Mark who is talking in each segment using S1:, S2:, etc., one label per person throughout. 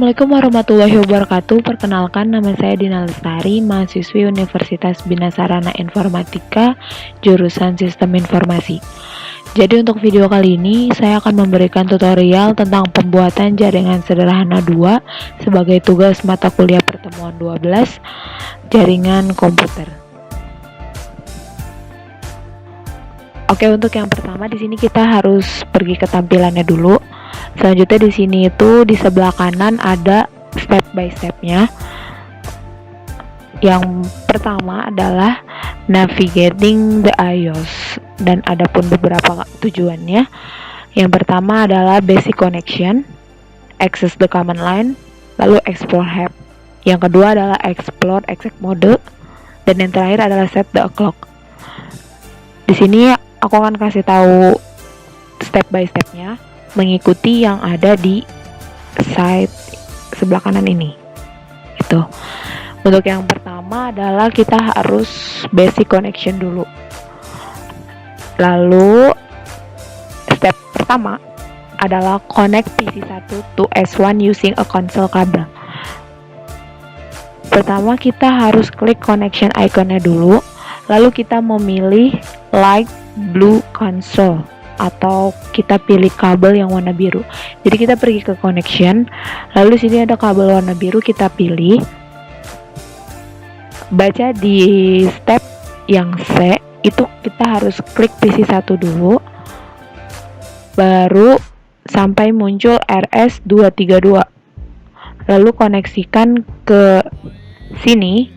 S1: Assalamualaikum warahmatullahi wabarakatuh. Perkenalkan, nama saya Dina Lestari, mahasiswi Universitas Bina Sarana Informatika, jurusan Sistem Informasi. Jadi untuk video kali ini, saya akan memberikan tutorial tentang pembuatan jaringan sederhana 2 sebagai tugas mata kuliah pertemuan 12, jaringan komputer. Oke, untuk yang pertama di sini kita harus pergi ke tampilannya dulu. Selanjutnya di sini itu di sebelah kanan ada step by step-nya. Yang pertama adalah navigating the iOS dan ada pun beberapa tujuannya. Yang pertama adalah basic connection, access the command line, lalu explore help. Yang kedua adalah explore exec mode, dan yang terakhir adalah set the clock. Di sini aku akan kasih tahu step by step-nya mengikuti yang ada di side sebelah kanan ini. Itu. Untuk yang pertama adalah kita harus basic connection dulu. Lalu step pertama adalah connect PC1 to S1 using a console cable. Pertama kita harus klik connection iconnya dulu, lalu kita memilih light blue console atau kita pilih kabel yang warna biru. Jadi kita pergi ke connection, lalu di sini ada kabel warna biru, kita pilih. Baca di step yang C, itu kita harus klik PC1 dulu, baru sampai muncul RS232. Lalu koneksikan ke sini,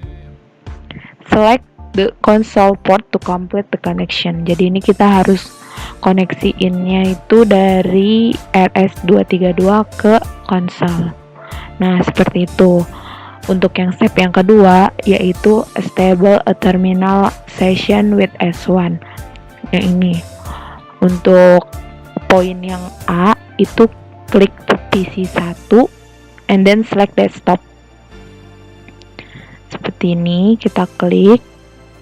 S1: select the console port to complete the connection. Jadi ini kita harus koneksiinnya itu dari RS232 ke konsol. Nah, seperti itu. Untuk yang step yang kedua, yaitu stable a terminal session with S1. Yang ini. Untuk poin yang A, itu klik PC1 and then select desktop. Seperti ini, kita klik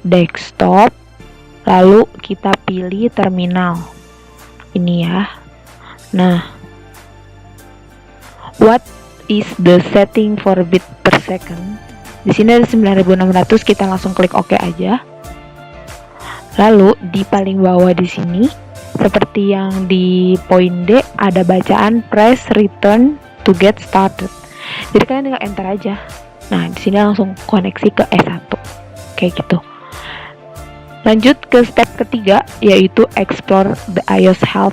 S1: desktop, lalu kita pilih terminal. Ini ya. Nah, what is the setting for bit per second? Di sini ada 9600, kita langsung klik OK aja. Lalu di paling bawah di sini, seperti yang di poin D, ada bacaan press return to get started. Jadi kalian tinggal enter aja. Nah, di sini langsung koneksi ke S1. Kayak gitu. Lanjut ke step ketiga, yaitu explore the iOS help.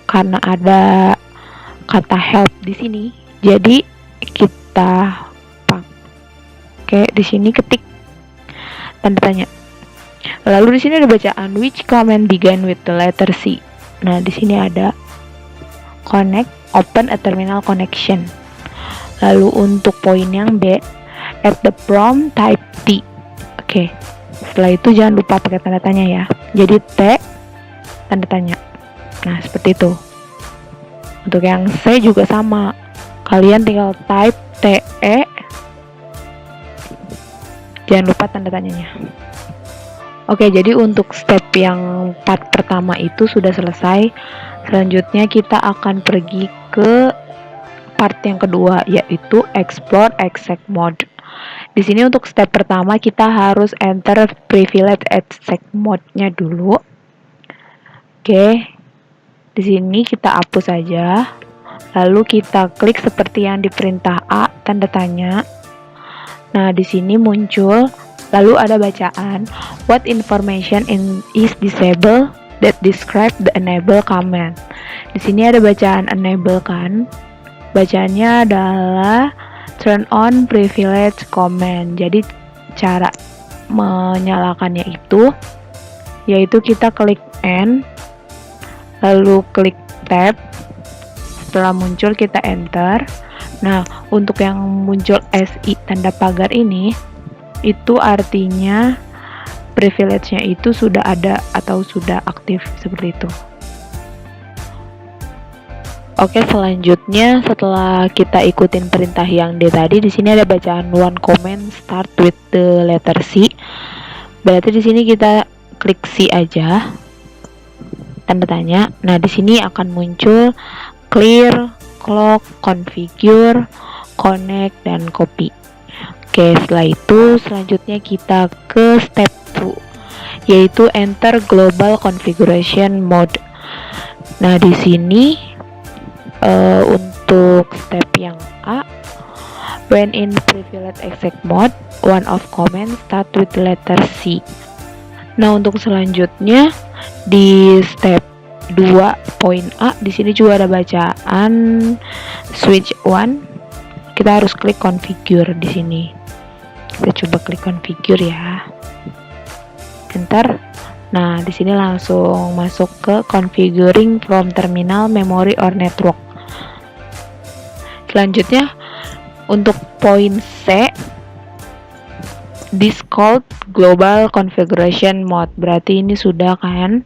S1: Karena ada kata help di sini, jadi kita pakai di sini ketik tanda tanya. Lalu di sini ada bacaan which command begin with the letter C. Nah, di sini ada connect, open a terminal connection. Lalu untuk poin yang B, at the prompt type T. Oke. Setelah itu jangan lupa pakai tanda tanya ya. Jadi T tanda tanya. Nah, seperti itu. Untuk yang C juga sama. Kalian tinggal type TE. Jangan lupa tanda tanyanya. Oke, jadi untuk step yang part pertama itu sudah selesai. Selanjutnya kita akan pergi ke part yang kedua, yaitu explore exec mode. Di sini untuk step pertama kita harus enter privilege exec mode-nya dulu. Oke. Di sini kita hapus saja. Lalu kita klik seperti yang di perintah A, tanda tanya. Nah, di sini muncul, lalu ada bacaan what information is disabled that describe the enable command. Di sini ada bacaan enable kan. Bacaannya adalah turn on privilege command. Jadi cara menyalakannya itu yaitu kita klik N, lalu klik tab. Setelah muncul kita enter. Nah, untuk yang muncul SI tanda pagar ini, itu artinya privilege-nya itu sudah ada atau sudah aktif, seperti itu. Oke, selanjutnya setelah kita ikutin perintah yang D tadi, di sini ada bacaan one command start with the letter C. Berarti di sini kita klik C aja, tanda tanya. Nah, di sini akan muncul clear, clock, configure, connect, dan copy. Oke, setelah itu selanjutnya kita ke step 2, yaitu enter global configuration mode. Nah, di sini untuk step yang A, when in privilege exec mode, one of command start with letter C. Nah, untuk selanjutnya di step 2 poin A, di sini juga ada bacaan switch one. Kita harus klik configure di sini. Kita coba klik configure ya. Enter. Nah, di sini langsung masuk ke configuring from terminal, memory or network. Selanjutnya untuk poin C, this called global configuration mode. Berarti ini sudah kan?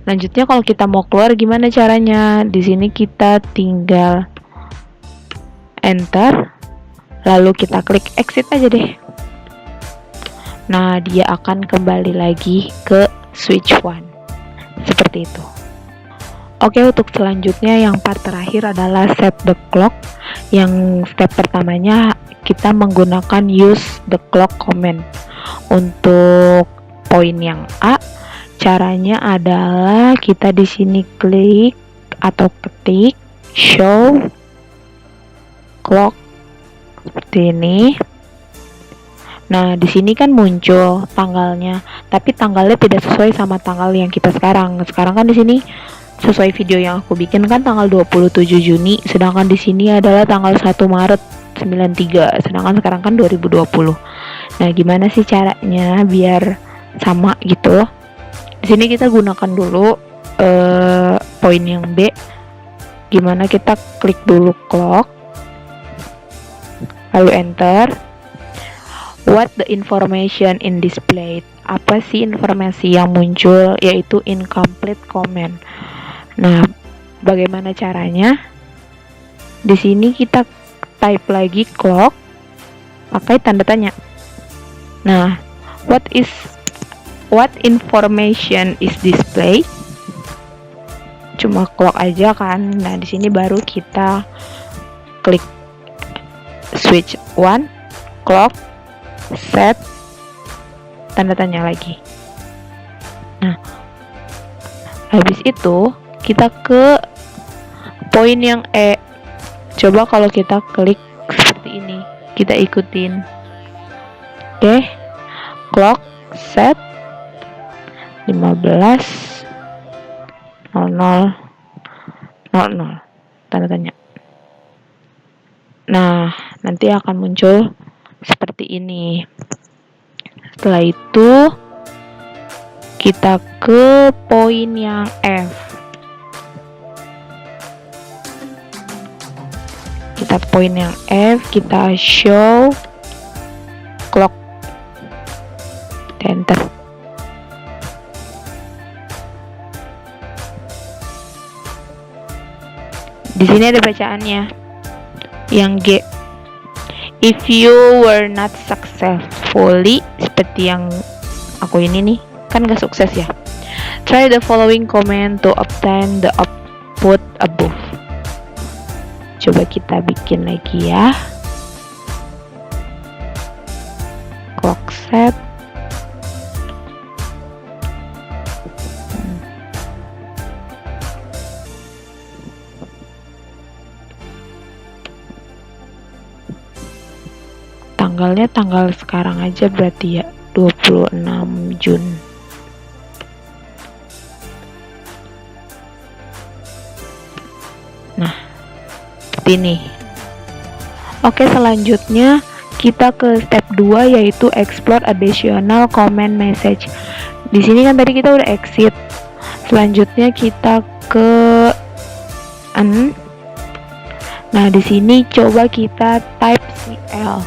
S1: Lanjutnya kalau kita mau keluar gimana caranya? Di sini kita tinggal enter, lalu kita klik exit aja deh. Nah, dia akan kembali lagi ke switch one. Seperti itu. Oke, untuk selanjutnya yang part terakhir adalah set the clock. Yang step pertamanya kita menggunakan use the clock command. Untuk poin yang A, caranya adalah kita di sini klik atau ketik show clock seperti ini. Nah, di sini kan muncul tanggalnya, tapi tanggalnya tidak sesuai sama tanggal yang kita sekarang. Sekarang kan di sini sesuai video yang aku bikin kan tanggal 27 Juni, sedangkan di sini adalah tanggal 1 Maret 93, sedangkan sekarang kan 2020. Nah, gimana sih caranya biar sama gitu? Di sini kita gunakan dulu poin yang B. Gimana kita klik dulu clock, lalu enter. What the information in displayed? Apa sih informasi yang muncul? Yaitu incomplete comment. Nah, bagaimana caranya? Di sini kita type lagi clock, pakai tanda tanya. Nah, what information is displayed? Cuma clock aja kan. Nah, di sini baru kita klik switch one, clock, set, tanda tanya lagi. Nah, habis itu kita ke poin yang E. Coba kalau kita klik seperti ini, kita ikutin. Oke, clock, set, 15:00:00, tanda tanya. Nah, nanti akan muncul seperti ini. Setelah itu kita ke poin yang F. Kita poin yang F, kita show clock, enter. Di sini ada bacaannya. Yang G, if you were not successfully, seperti yang aku ini nih, kan gak sukses ya. Try the following command to obtain the output above. Coba kita bikin lagi ya. Clock set. Tanggalnya tanggal sekarang aja berarti ya, 26 Juni. Nah, seperti ini. Oke, selanjutnya kita ke step 2 yaitu explore additional comment message. Di sini kan tadi kita udah exit. Selanjutnya kita ke Nah, di sini coba kita type CL.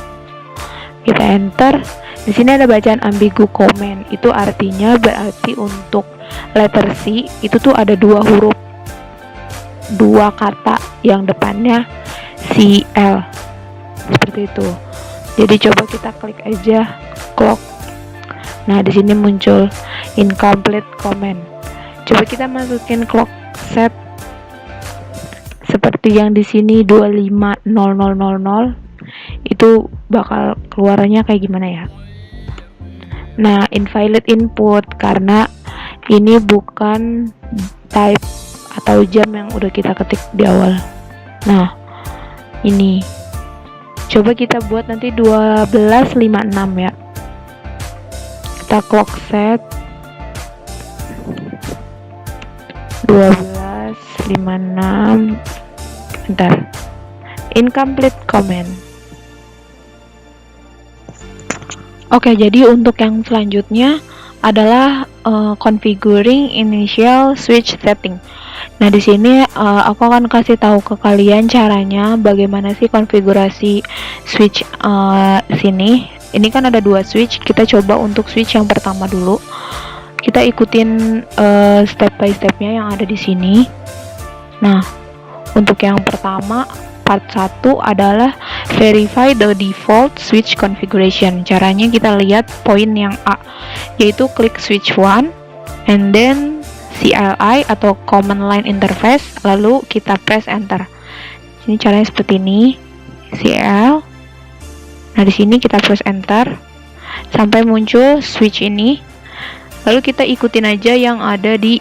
S1: Kita enter. Di sini ada bacaan ambigu comment. Itu artinya berarti untuk letter C itu tuh ada 2 huruf, 2 kata yang depannya CL. Seperti itu. Jadi coba kita klik aja clock. Nah, di sini muncul incomplete comment. Coba kita masukin clock set seperti yang di sini 25:00:00. itu bakal keluarnya kayak gimana ya. Nah, invalid input karena ini bukan type atau jam yang udah kita ketik di awal. Nah, ini coba kita buat nanti 12.56 ya. Kita clock set 12.56. Bentar. Incomplete comment. Oke, jadi untuk yang selanjutnya adalah configuring initial switch setting. Nah, di sini aku akan kasih tahu ke kalian caranya bagaimana sih konfigurasi switch sini. Ini kan ada 2 switch. Kita coba untuk switch yang pertama dulu. Kita ikutin step by stepnya yang ada di sini. Nah, untuk yang pertama part 1 adalah verify the default switch configuration. Caranya kita lihat poin yang A, yaitu klik switch 1 and then CLI atau command line interface, lalu kita press enter. Ini caranya seperti ini. CL. Nah, di sini kita press enter sampai muncul switch ini. Lalu kita ikutin aja yang ada di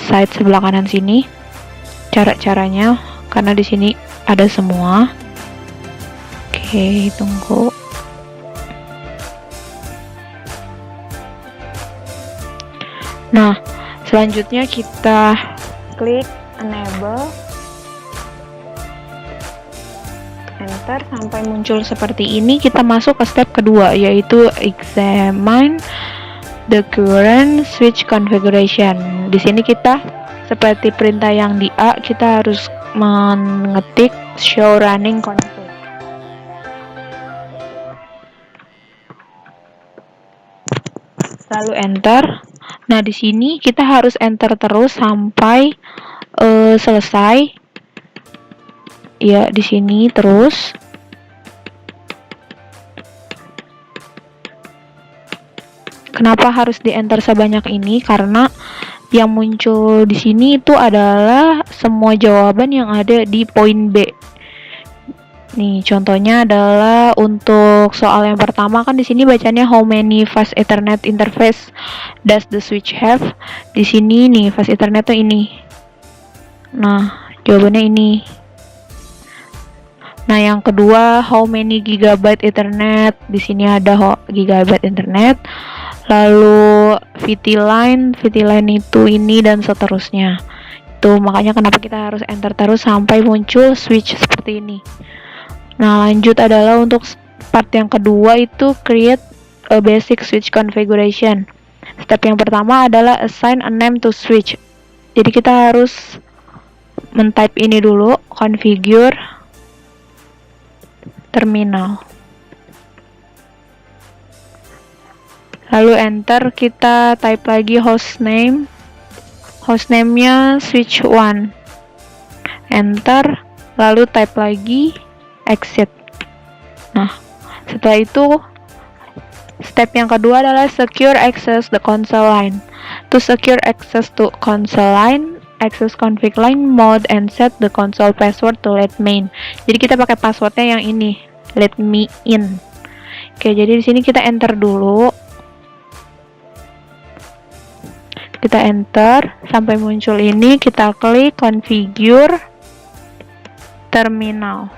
S1: side sebelah kanan sini. Cara-caranya karena di sini ada semua. Oke, tunggu. Nah, selanjutnya kita klik enable, enter sampai muncul seperti ini. Kita masuk ke step kedua, yaitu examine the current switch configuration. Di sini kita seperti perintah yang di A, kita harus mengetik show running config. Lalu enter. Nah, di sini kita harus enter terus sampai selesai. Ya, di sini terus. Kenapa harus di enter sebanyak ini? Karena yang muncul di sini itu adalah semua jawaban yang ada di poin B. Nih, contohnya adalah untuk soal yang pertama kan di sini bacanya how many fast Ethernet interface does the switch have? Di sini nih fast Ethernet tuh ini. Nah, jawabannya ini. Nah, yang kedua how many gigabyte Ethernet? Di sini ada gigabyte Ethernet. Lalu VT line itu ini dan seterusnya. Itu makanya kenapa kita harus enter terus sampai muncul switch seperti ini. Nah, lanjut adalah untuk part yang kedua itu create a basic switch configuration. Step yang pertama adalah assign a name to switch. Jadi kita harus men-type ini dulu, configure terminal. Lalu enter, kita type lagi hostname. Hostname-nya switch 1. Enter, lalu type lagi exit. Nah, setelah itu step yang kedua adalah secure access the console line. To secure access to console line, access config line mode and set the console password to let main. Jadi kita pakai passwordnya yang ini, let me in. Oke, jadi di sini kita enter dulu. Kita enter sampai muncul ini, kita klik configure terminal.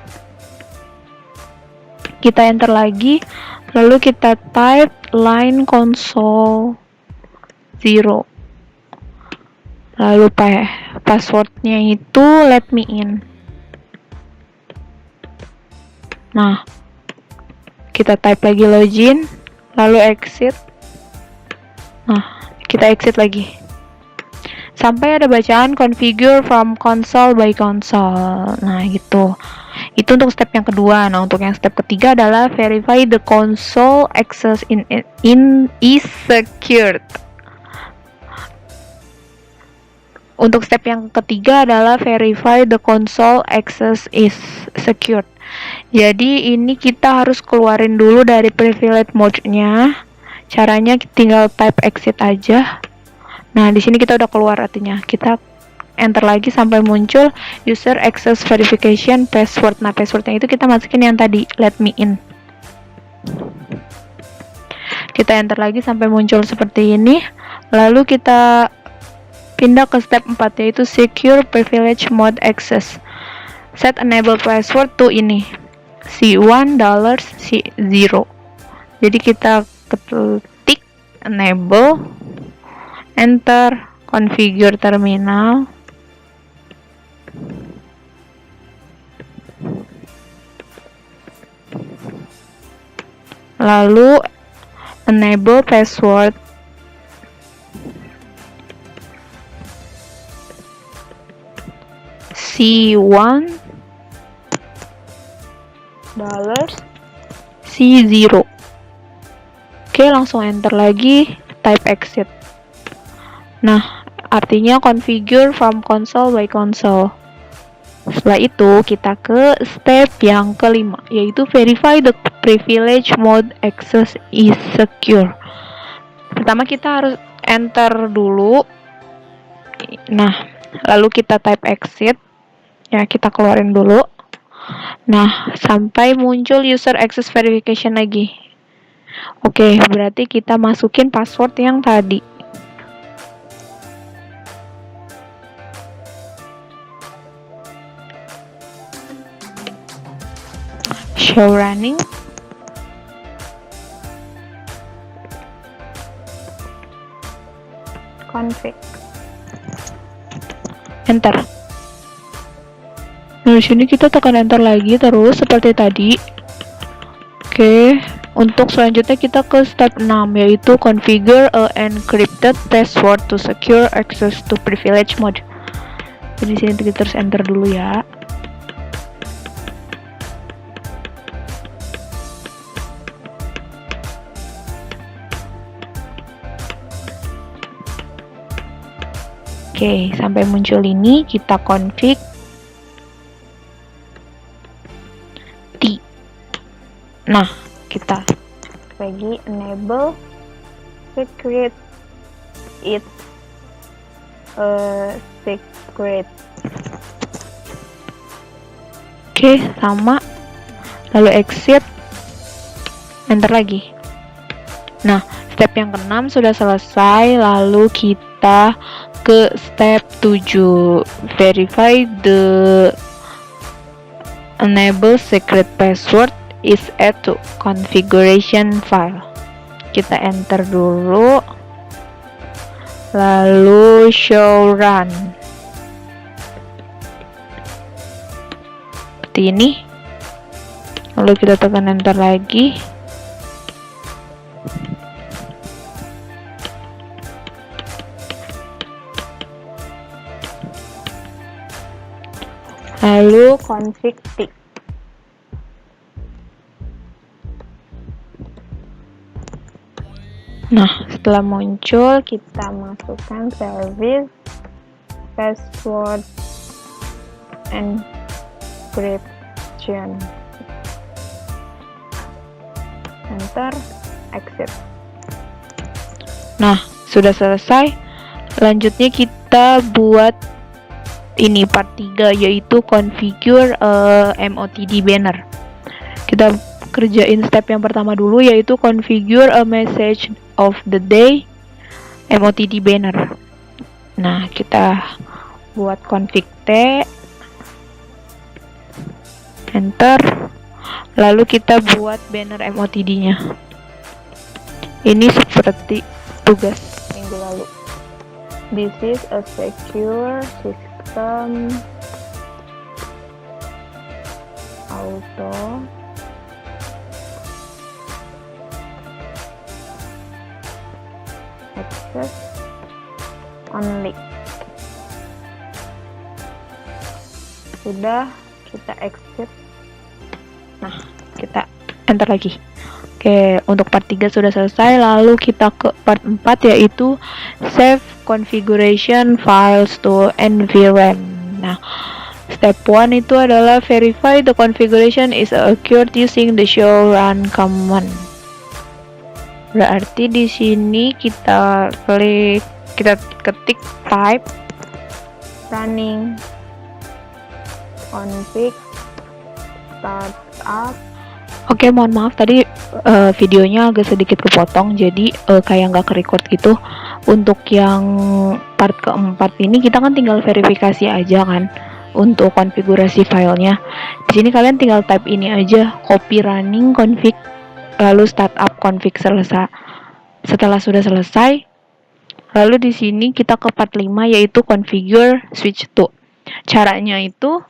S1: Kita enter lagi, lalu kita type line console 0. Lalu passwordnya itu let me in. Nah, kita type lagi login, lalu exit. Nah, kita exit lagi. Sampai ada bacaan configure from console by console. Nah, gitu. Itu untuk step yang kedua. Nah, untuk yang step ketiga adalah verify the console access is secured. Untuk step yang ketiga adalah verify the console access is secured. Jadi ini kita harus keluarin dulu dari privilege mode-nya. Caranya tinggal type exit aja. Nah, di sini kita udah keluar artinya. Kita enter lagi sampai muncul user access verification password. Nah, passwordnya itu kita masukin yang tadi, let me in. Kita enter lagi sampai muncul seperti ini. Lalu kita pindah ke step 4, yaitu secure privilege mode access. Set enable password to ini C1 $C0. Jadi kita ketik enable, enter, configure terminal. Lalu enable password. C1 $C0. Oke, langsung enter lagi, type exit. Nah, artinya configure from console by console. Setelah itu kita ke step yang kelima, yaitu verify the privilege mode access is secure. Pertama kita harus enter dulu. Nah, lalu kita type exit. Ya, kita keluarin dulu. Nah, sampai muncul user access verification lagi. Oke, berarti kita masukin password yang tadi. Show running. Config. Enter. Nah, di sini kita tekan enter lagi terus seperti tadi. Oke, untuk selanjutnya kita ke step 6, yaitu configure a encrypted password to secure access to privilege mode. Jadi sini kita terus enter dulu ya. Oke, sampai muncul ini kita config T. Nah, kita lagi enable secret it secret. Oke, sama. Lalu exit, enter lagi. Nah, step yang ke-6 sudah selesai. Lalu kita ke step 7, verify the enable secret password is add to configuration file. Kita enter dulu, lalu show run seperti ini. Lalu kita tekan enter lagi. Lalu config T. Nah, setelah muncul kita masukkan service password encryption. Enter, exit. Nah, sudah selesai. Selanjutnya kita buat ini part 3, yaitu configure MOTD banner. Kita kerjain step yang pertama dulu, yaitu configure a message of the day MOTD banner. Nah, kita buat config T, enter, lalu kita buat banner MOTD-nya. Ini seperti tugas minggu lalu. This is a secure system auto access only. Sudah, kita exit. Nah, kita enter lagi. Oke, untuk part 3 sudah selesai. Lalu kita ke part 4, yaitu save configuration files to environment. Nah, step 1 itu adalah verify the configuration is occurred using the show run command. Berarti di sini kita ketik type running config startup. Oke, mohon maaf tadi videonya agak sedikit kepotong, jadi kayak nggak ke-record gitu. Untuk yang part keempat ini kita kan tinggal verifikasi aja kan untuk konfigurasi filenya. Di sini kalian tinggal type ini aja, copy running config lalu startup config selesai. Setelah sudah selesai, lalu di sini kita ke part 5 yaitu configure switch to. Caranya itu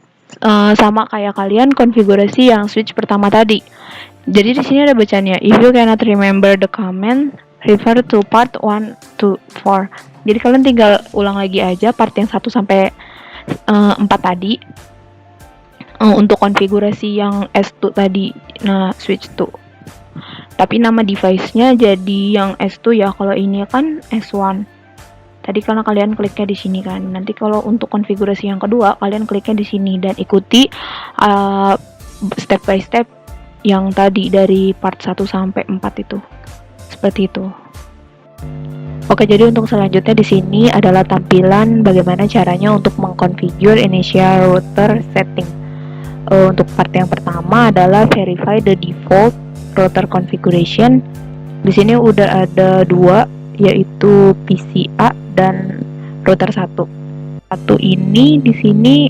S1: sama kayak kalian konfigurasi yang switch pertama tadi. Jadi di sini ada bacanya, if you cannot remember the command, refer to part 1 to 4. Jadi kalian tinggal ulang lagi aja part yang 1 sampai 4 tadi. Untuk konfigurasi yang S2 tadi, nah switch to. Tapi nama device-nya jadi yang S2 ya, kalau ini kan S1. Tadi karena kalian kliknya di sini kan. Nanti kalau untuk konfigurasi yang kedua, kalian kliknya di sini dan ikuti step by step yang tadi dari part 1 sampai 4 itu. Seperti itu. Oke, jadi untuk selanjutnya di sini adalah tampilan bagaimana caranya untuk mengkonfigure initial router setting. Untuk part yang pertama adalah verify the default router configuration. Di sini udah ada 2, yaitu PCA dan router 1. Satu ini di sini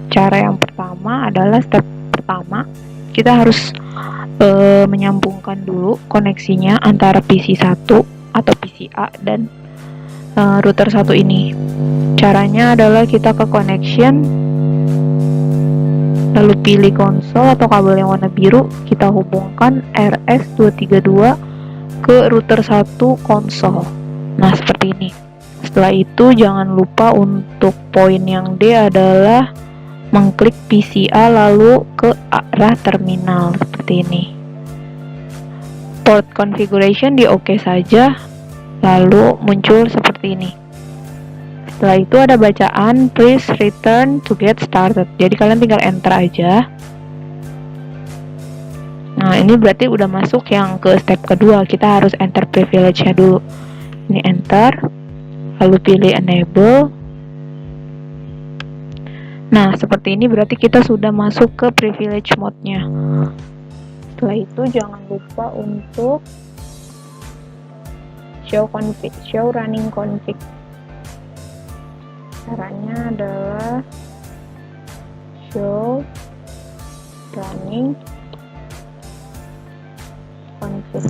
S1: cara yang pertama adalah step pertama kita harus menyambungkan dulu koneksinya antara PC 1 atau PCA dan router 1 ini. Caranya adalah kita ke connection, lalu pilih konsol atau kabel yang warna biru, kita hubungkan RS232 ke router 1 konsol. Nah, seperti ini. Setelah itu jangan lupa untuk poin yang D adalah mengklik PCA lalu ke arah terminal seperti ini. Port configuration di OK saja, lalu muncul seperti ini. Setelah itu ada bacaan please return to get started. Jadi kalian tinggal enter aja. Nah, ini berarti udah masuk yang ke step kedua. Kita harus enter privilege-nya dulu. Ini enter, lalu pilih enable. Nah, seperti ini berarti kita sudah masuk ke privilege mode-nya. Setelah itu jangan lupa untuk show running config. Caranya adalah show running config,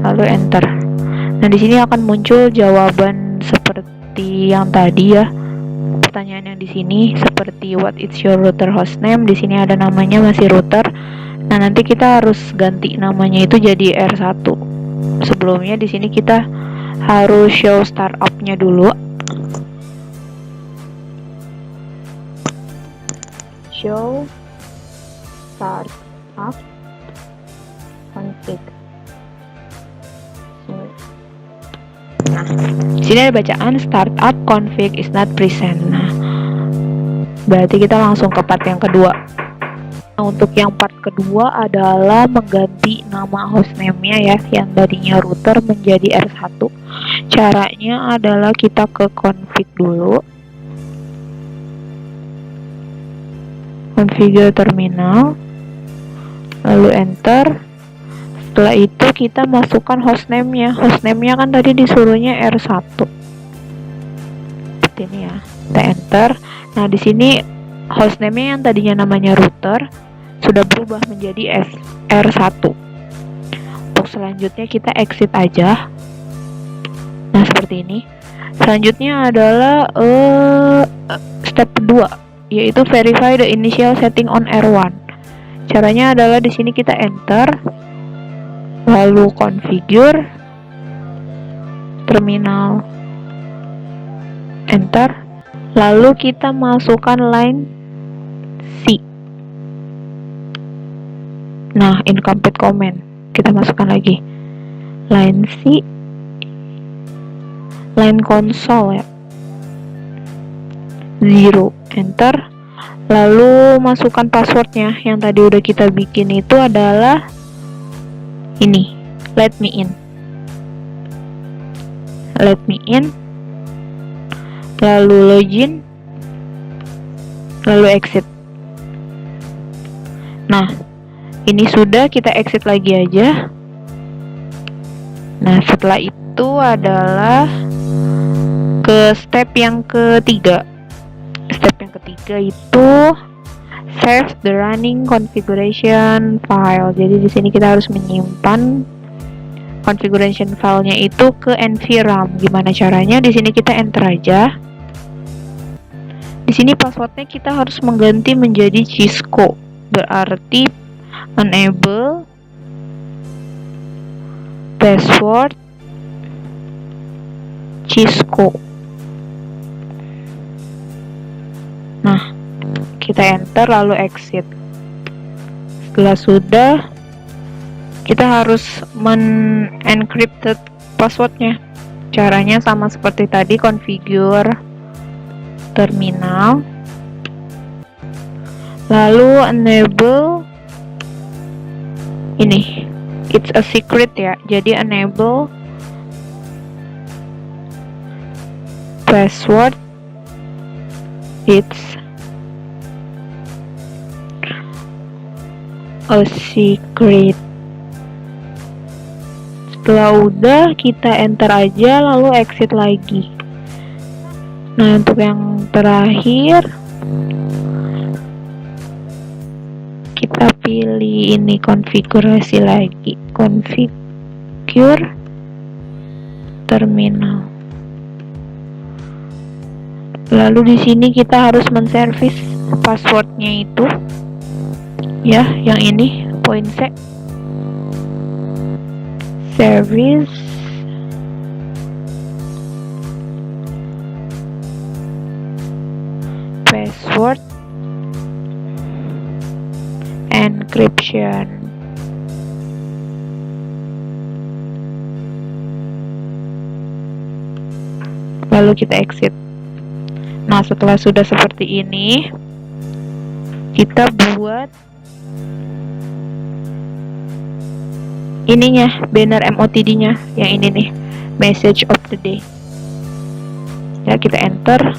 S1: lalu enter. Nah, di sini akan muncul jawaban seperti yang tadi ya. Pertanyaan yang di sini seperti what is your router hostname. Di sini ada namanya masih router. Nah, nanti kita harus ganti namanya itu jadi R1. Sebelumnya di sini kita harus show startup-nya dulu. Show startup config. Nah, di sini ada bacaan startup config is not present. Nah, berarti kita langsung ke part yang kedua. Nah, untuk yang part kedua adalah mengganti nama hostname-nya ya, yang tadinya router menjadi R1. Caranya adalah kita ke config dulu. Configure terminal. Lalu enter. Setelah itu kita masukkan hostname-nya. Hostname-nya kan tadi disuruhnya R1. Seperti ini ya. Kita enter. Nah, di sini hostname-nya yang tadinya namanya router sudah berubah menjadi R1. Untuk selanjutnya kita exit aja. Nah, seperti ini. Selanjutnya adalah step kedua, yaitu verify the initial setting on R1. Caranya adalah di sini kita enter, lalu configure terminal, enter, lalu kita masukkan line C. Nah, incomplete command kita masukkan lagi line C, line console ya, 0, enter, lalu masukkan passwordnya yang tadi udah kita bikin itu adalah ini, let me in, lalu login, lalu exit. Nah, ini sudah, kita exit lagi aja. Nah, setelah itu adalah ke step yang ketiga. Step yang ketiga itu save the running configuration file. Jadi di sini kita harus menyimpan configuration filenya itu ke nvram. Gimana caranya? Di sini kita enter aja. Di sini passwordnya kita harus mengganti menjadi Cisco. Berarti enable password Cisco. Nah, kita enter lalu exit. Setelah sudah, kita harus men-encrypted passwordnya. Caranya sama seperti tadi, configure terminal, lalu enable ini, it's a secret ya, jadi enable password it's a secret. Setelah udah, kita enter aja lalu exit lagi. Nah, untuk yang terakhir kita pilih ini, konfigurasi lagi, configure terminal. Lalu di sini kita harus menservis passwordnya itu ya, yang ini poin C, service password encryption. Lalu kita exit. Nah, setelah sudah seperti ini, kita buat ininya, banner MOTD-nya yang ini nih, message of the day. Ya, kita enter,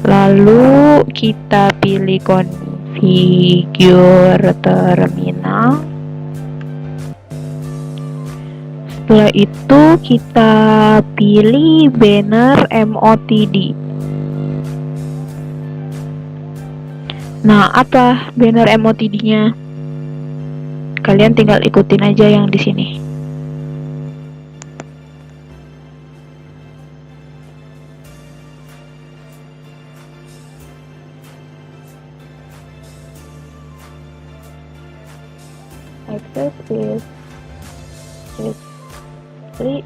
S1: lalu kita pilih configure terminal. Setelah itu kita pilih banner MOTD. Nah, apa banner MOTD-nya? Kalian tinggal ikutin aja yang di sini. Access is free.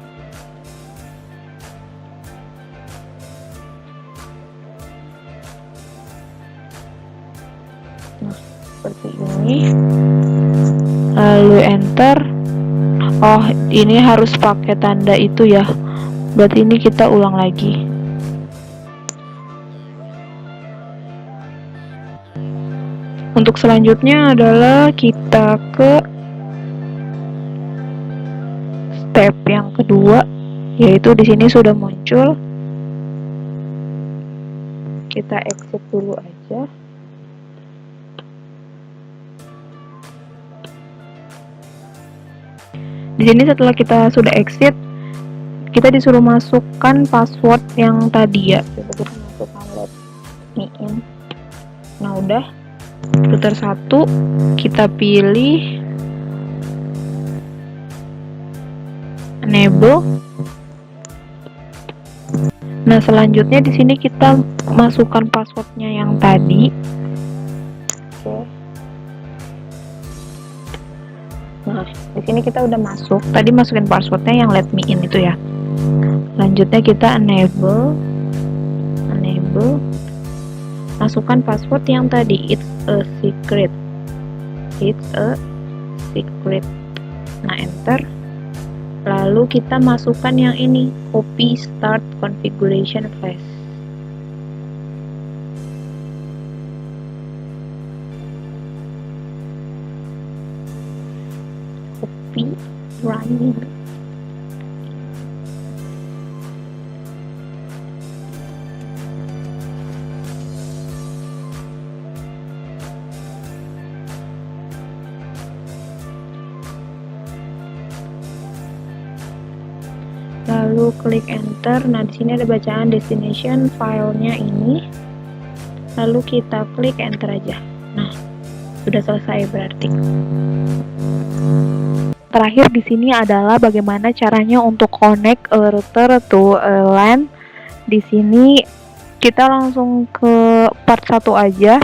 S1: Nah, seperti ini. Lalu enter. Oh, ini harus pakai tanda itu ya. Berarti ini kita ulang lagi. Untuk selanjutnya adalah kita ke step yang kedua, yaitu di sini sudah muncul. Kita exit dulu aja. Di sini setelah kita sudah exit, kita disuruh masukkan password yang tadi ya. Coba kita masukkan let me in. Nah, udah. Filter 1, kita pilih enable. Nah, selanjutnya di sini kita masukkan passwordnya yang tadi. Oke. Nah, di sini kita udah masuk. Tadi masukin passwordnya yang let me in itu ya. Selanjutnya kita enable. Masukkan password yang tadi, it's a secret. Nah, enter. Lalu kita masukkan yang ini, copy start configuration flash. Copy running. lalu klik enter. Nah, di sini ada bacaan destination filenya ini, lalu kita klik enter aja. Nah, sudah selesai berarti. Terakhir di sini adalah bagaimana caranya untuk connect router to LAN. Di sini kita langsung ke part 1 aja,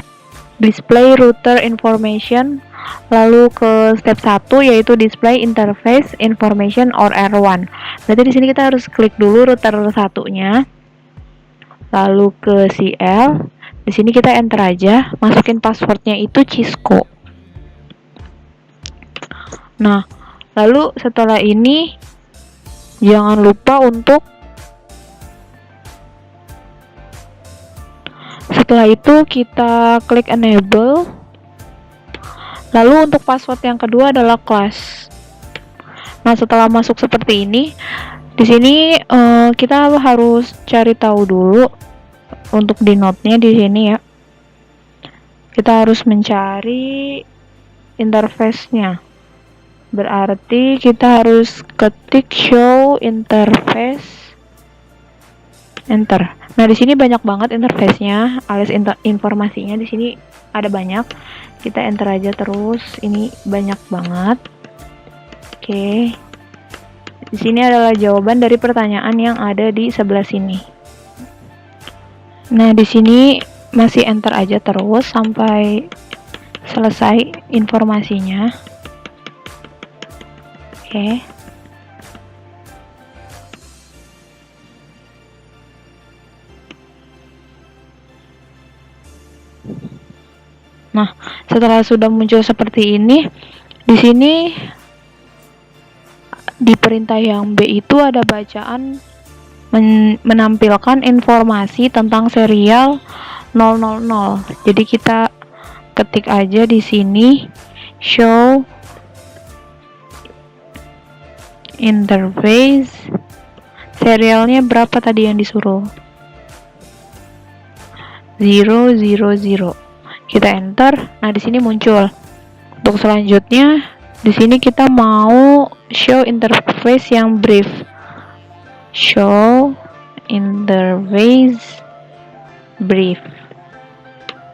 S1: display router information, lalu ke step 1 yaitu display interface information or R1. Berarti di sini kita harus klik dulu router satunya, lalu ke CL. Di sini kita enter aja, masukin passwordnya itu Cisco. Nah, lalu setelah ini jangan lupa untuk setelah itu kita klik enable. Lalu untuk password yang kedua adalah class. Nah, setelah masuk seperti ini, di sini kita harus cari tahu dulu untuk di note-nya di sini ya. Kita harus mencari interface-nya. Berarti kita harus ketik show interface, enter. Nah, di sini banyak banget interface-nya, alias informasinya di sini ada banyak. Kita enter aja terus. Ini banyak banget. Oke. Di sini adalah jawaban dari pertanyaan yang ada di sebelah sini. Nah, di sini masih enter aja terus sampai selesai informasinya. Oke. Nah, setelah sudah muncul seperti ini, di sini di perintah yang B itu ada bacaan menampilkan informasi tentang serial 000. Jadi kita ketik aja di sini show interface, serialnya berapa tadi yang disuruh? 000. Kita enter. Nah, di sini muncul. Untuk selanjutnya, di sini kita mau show interface yang brief. Show interface brief.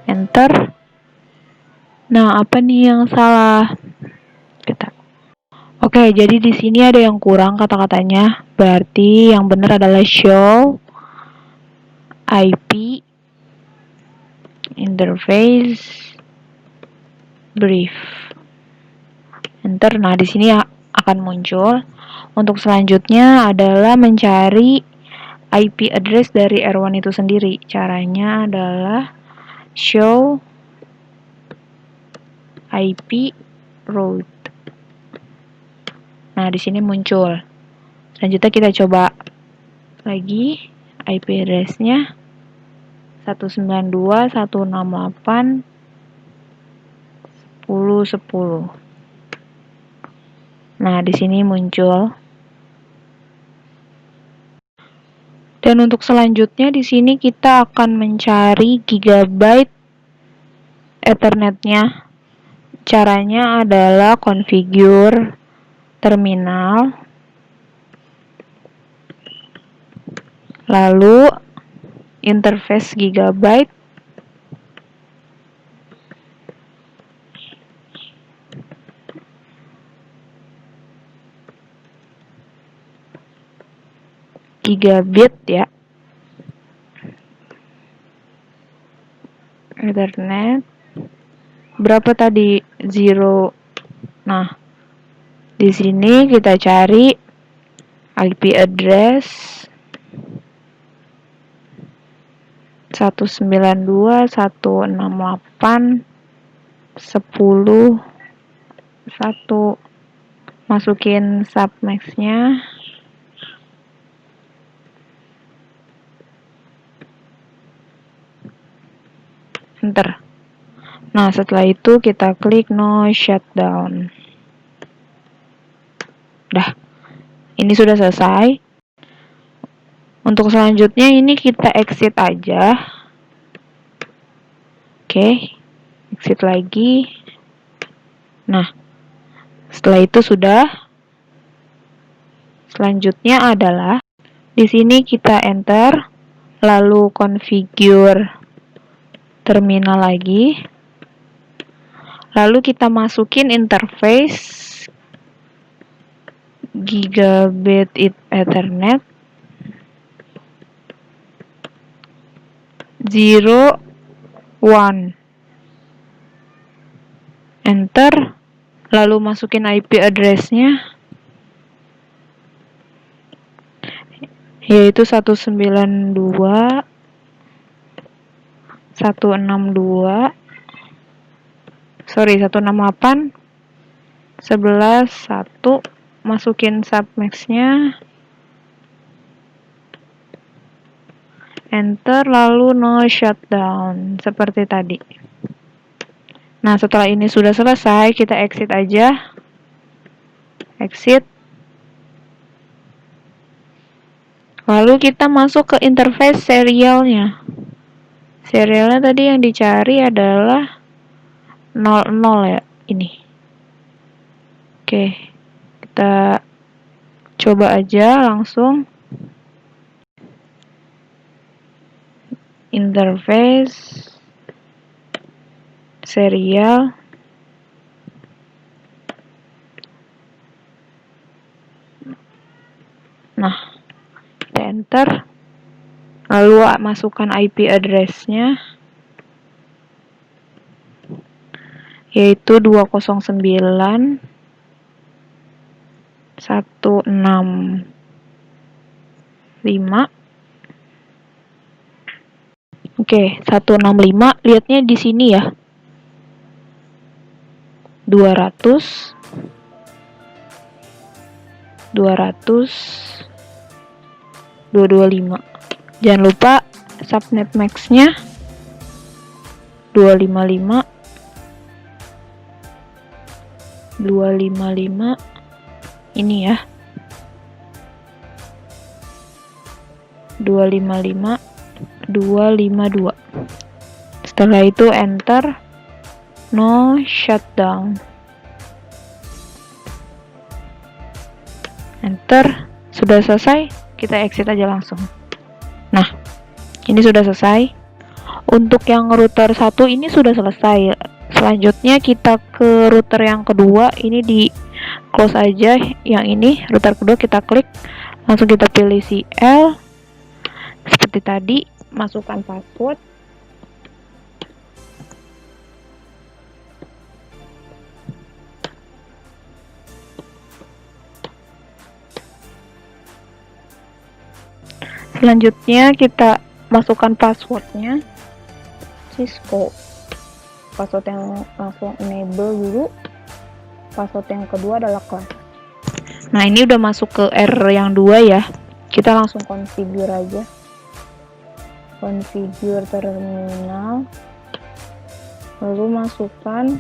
S1: Enter. Nah, apa nih yang salah? Oke, jadi di sini ada yang kurang kata-katanya. Berarti yang benar adalah show IP interface brief. Enter. Nah, di sini akan muncul. Untuk selanjutnya adalah mencari IP address dari R1 itu sendiri. Caranya adalah show IP route. Nah, di sini muncul. Selanjutnya kita coba lagi IP address-nya 192.168.10.10. Nah, di sini muncul. Dan untuk selanjutnya di sini kita akan mencari gigabyte Ethernet-nya. Caranya adalah configure terminal, lalu interface gigabyte, gigabit ya, Ethernet berapa tadi? 0. Nah, di sini kita cari IP address 192.168.10.1. Masukin submax-nya. Enter. Nah, setelah itu kita klik no shutdown. Dah, ini sudah selesai. Untuk selanjutnya ini kita exit aja. Oke, exit lagi. Nah, setelah itu sudah selanjutnya adalah di sini kita enter, lalu configure terminal lagi, lalu kita masukin interface gigabit Ethernet 01, enter, lalu masukin IP address-nya yaitu 192 168 11.1, masukin submax-nya, enter, lalu no shutdown seperti tadi. Nah, setelah ini sudah selesai, kita exit aja. Exit. Lalu kita masuk ke interface serialnya. Serialnya tadi yang dicari adalah 00 ya, ini. Oke, kita coba aja langsung. Interface serial. Nah, kita enter, lalu masukkan IP address-nya yaitu 209 165. Oke, 165, lihatnya di sini ya. 200 225. Jangan lupa subnet max-nya 255 ini ya. 252. Setelah itu enter, no shutdown. Enter, sudah selesai, kita exit aja langsung. Nah, ini sudah selesai. Untuk yang router 1 ini sudah selesai. Selanjutnya kita ke router yang kedua, ini di close aja. Yang ini router kedua kita klik, langsung kita pilih CL seperti tadi, masukkan password. Selanjutnya kita masukkan passwordnya Cisco. Password yang langsung enable dulu. Password yang kedua adalah class. Nah, ini udah masuk ke R yang 2 ya. Kita langsung configure aja. Configure terminal. Lalu masukkan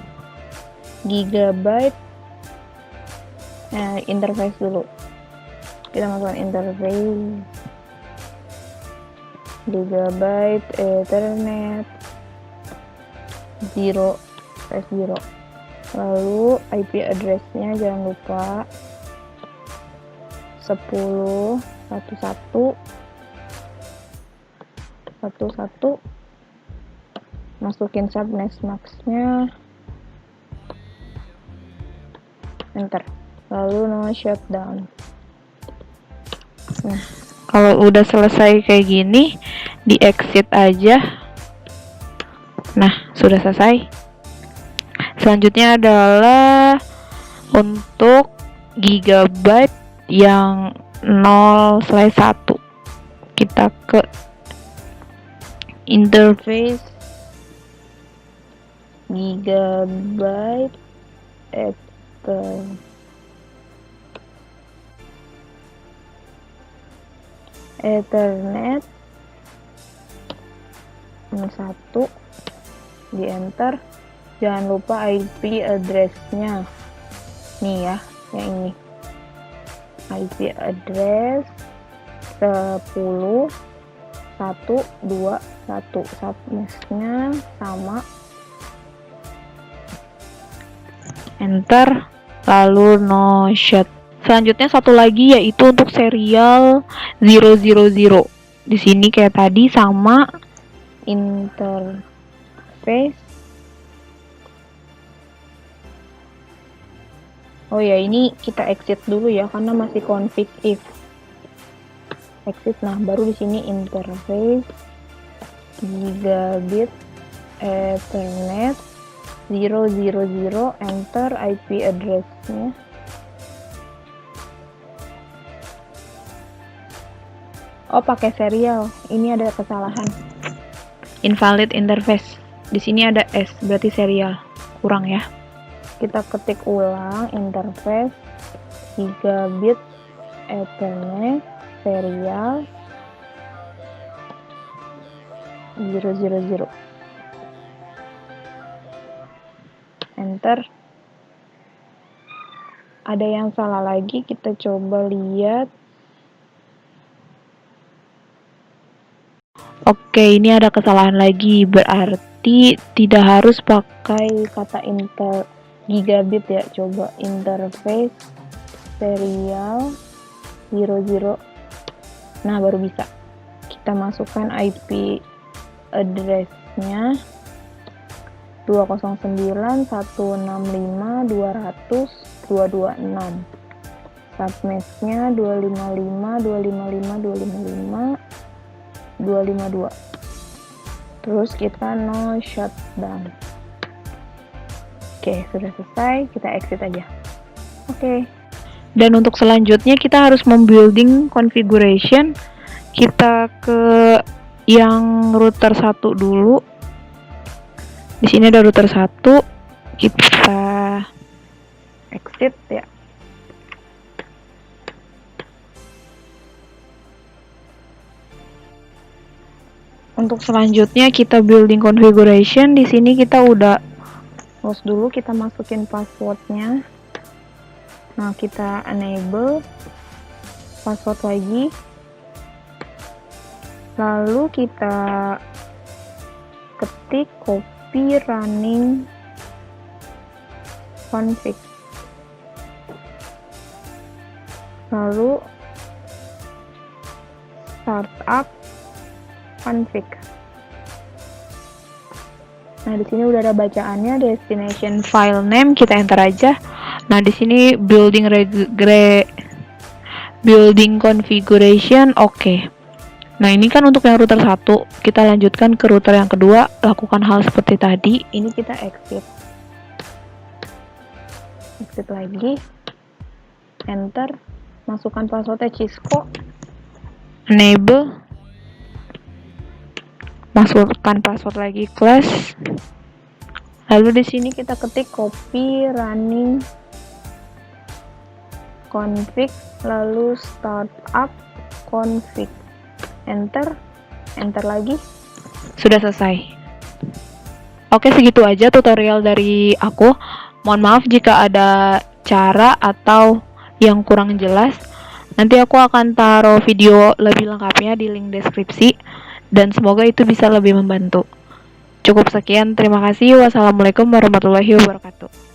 S1: gigabyte interface dulu. Kita masukkan interface gigabyte Ethernet 0 S0. Lalu IP address-nya jangan lupa 10.11.11. Masukin subnet max-nya, enter, lalu no shutdown. Nah, kalau udah selesai kayak gini, di exit aja. Nah, sudah selesai. Selanjutnya adalah untuk gigabyte yang 0/1. Kita ke interface gigabyte Ethernet 1, di enter. Jangan lupa IP address-nya nih ya, yang ini IP address 10.121, submax-nya sama, enter, lalu no shut. Selanjutnya satu lagi yaitu untuk serial 000. Di sini kayak tadi sama interface. Oh ya, ini kita exit dulu ya karena masih config if. Exit. Nah, baru di sini interface gigabit Ethernet 000, enter IP address-nya. Oh, pakai serial. Ini ada kesalahan. Invalid interface. Di sini ada S, berarti serial. Kurang ya. Kita ketik ulang interface gigabit Ethernet serial 000. Enter. Ada yang salah lagi, kita coba lihat. Oke, ini ada kesalahan lagi, berarti tidak harus pakai kata gigabit ya. Coba interface serial 00. Nah, baru bisa. Kita masukkan IP address-nya 209.165.200.226. Subnet-nya 255.255.255.252. Terus kita no shutdown. Oke, sudah selesai. Kita exit aja. Oke. Dan untuk selanjutnya kita harus membuilding configuration. Kita ke yang router 1 dulu. Di sini ada router 1. Kita exit ya. Untuk selanjutnya kita building configuration. Di sini kita udah host dulu, kita masukin passwordnya. Nah, kita enable password lagi. Lalu kita ketik copy running config. Lalu startup config. Nah, di sini udah ada bacaannya, destination file name, kita enter aja. Nah, di sini building configuration oke. Nah, ini kan untuk yang router 1. Kita lanjutkan ke router yang kedua, lakukan hal seperti tadi. Ini kita exit. Exit lagi. Enter. Masukkan passwordnya Cisco. Enable. Masukkan password lagi class. Lalu di sini kita ketik copy running config, lalu startup config. Enter. Enter lagi. Sudah selesai. Oke, segitu aja tutorial dari aku. Mohon maaf jika ada cara atau yang kurang jelas. Nanti aku akan taruh video lebih lengkapnya di link deskripsi. Dan semoga itu bisa lebih membantu. Cukup sekian, terima kasih. Wassalamualaikum warahmatullahi wabarakatuh.